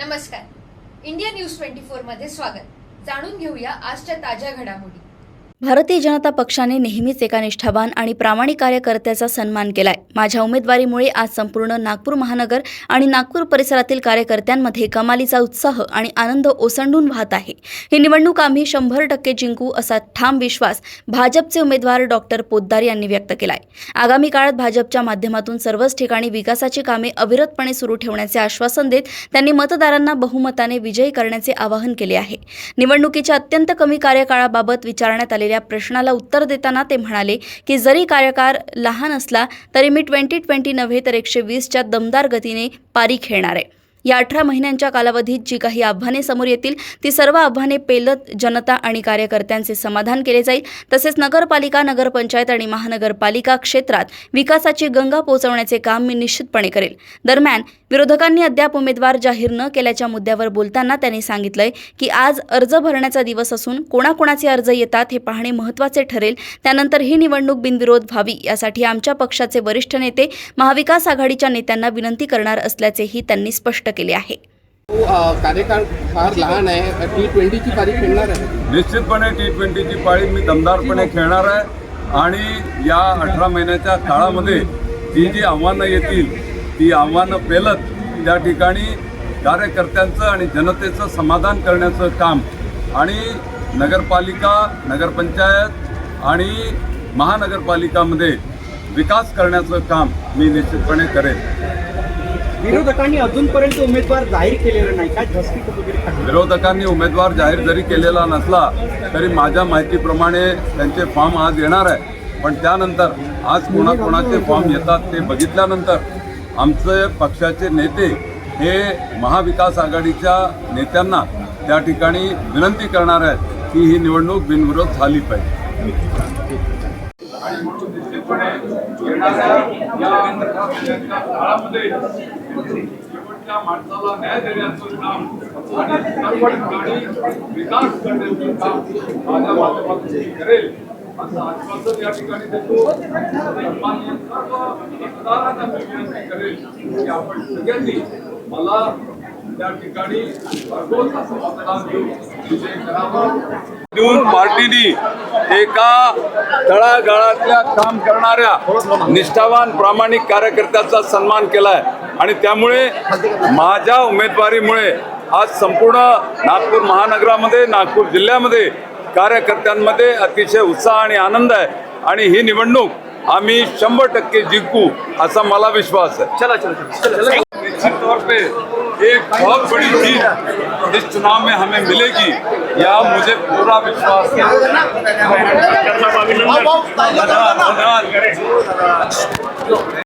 नमस्कार. India news 24 मध्ये स्वागत. जाणून घेऊया आजच्या ताज्या घडामोडी. भारतीय जनता पक्षाने नेहमीच एका निष्ठावान आणि प्रामाणिक कार्यकर्त्याचा सन्मान केलाय. माझ्या उमेदवारीमुळे आज संपूर्ण नागपूर महानगर आणि नागपूर परिसरातील कार्यकर्त्यांमध्ये कमालीचा उत्साह आणि आनंद ओसंडून वाहत आहे. ही निवडणूक आम्ही 100% जिंकू असा ठाम विश्वास भाजपचे उमेदवार डॉक्टर पोद्दार यांनी व्यक्त केलाय. आगामी काळात भाजपच्या माध्यमातून सर्वच ठिकाणी विकासाची कामे अविरतपणे सुरू ठेवण्याचे आश्वासन देत त्यांनी मतदारांना बहुमताने विजयी करण्याचे आवाहन केले आहे. निवडणुकीच्या अत्यंत कमी कार्यकाळाबाबत विचारण्यात आलेल्या प्रश्नाला उत्तर देताना ते म्हणाले की जरी कार्यकाळ लहान असला तरी मी 2020 नव्हे तर 120च्या दमदार गतीने पारी खेळणार आहे. या 18 महिन्यांच्या कालावधीत जी काही आव्हाने समोर येतील ती सर्व आव्हाने पेलत जनता आणि कार्यकर्त्यांचे समाधान केले जाईल. तसेच नगरपालिका, नगरपंचायत आणि महानगरपालिका क्षेत्रात विकासाची गंगा पोहोचवण्याचे काम मी निश्चितपणे करेल. दरम्यान विरोधकांनी अद्याप उमेदवार जाहीर न केल्याच्या मुद्द्यावर बोलताना त्यांनी सांगितलंय की आज अर्ज भरण्याचा दिवस असून कोणाकोणाचे अर्ज येतात हे पाहणे महत्त्वाचे ठरेल. त्यानंतर ही निवडणूक बिनविरोध व्हावी यासाठी आमच्या पक्षाचे वरिष्ठ नेते महाविकास आघाडीच्या नेत्यांना विनंती करणार असल्याचेही त्यांनी स्पष्ट केले आहे. कार्यकाळ फार लहान आहे. T20ची पारी खेळणार आहे. निश्चितपणे T20ची पाळी मी दमदारपणे खेळणार आहे आणि या 18 महिन्याच्या काळामध्ये जी आव्हानं येतील ती आव्हानं पेलत त्या ठिकाणी कार्यकर्त्यांचं आणि जनतेचं समाधान करण्याचं काम आणि नगरपालिका, नगरपंचायत आणि महानगरपालिकामध्ये विकास करण्याचं काम मी निश्चितपणे करेन. विरोधकांनी अजूनपर्यंत उमेदवार जाहीर केलेला नाही का? विरोधकांनी उमेदवार जाहीर जरी केलेला नसला तरी माझ्या माहितीप्रमाणे त्यांचे फॉर्म आज येणार आहे. पण त्यानंतर आज कोणाकोणाचे फॉर्म येतात ते बघितल्यानंतर आमचे पक्षाचे नेते हे महाविकास आघाडीच्या नेत्यांना त्या ठिकाणी विनंती करणार आहेत की ही निवडणूक बिनविरोध झाली पाहिजे. आणि म्हणून निश्चितपणे येणाऱ्या या काळामध्ये शेवटच्या माणसाला न्याय देण्याचं काम आणि सर्व ठिकाणी विकास करण्याचं काम माझ्या माध्यमातून करेल असं आश्वासन या ठिकाणी देतो. सन्माननीय सर्व मतदारांना विनंती करेल की आपण सगळ्यांनी मला त्या ठिकाणी भरघोस असं मतदान देऊन विजय करावा. देऊन पार्टीनी एका तळागाळातल्या काम करणाऱ्या निष्ठावान प्रामाणिक कार्यकर्त्याचा सन्मान केलाय आणि त्यामुळे माझ्या उमेदवारीमुळे आज संपूर्ण नागपूर महानगरामध्ये, नागपूर जिल्ह्यामध्ये कार्यकर्त्यांमध्ये अतिशय उत्साह आणि आनंद आहे आणि ही निवडणूक आम्ही 100% जिंकू असा मला विश्वास है. निश्चित तौर पे एक बहुत बड़ी जीत इस चुनाव में हमें मिलेगी या मुझे पूरा विश्वास है.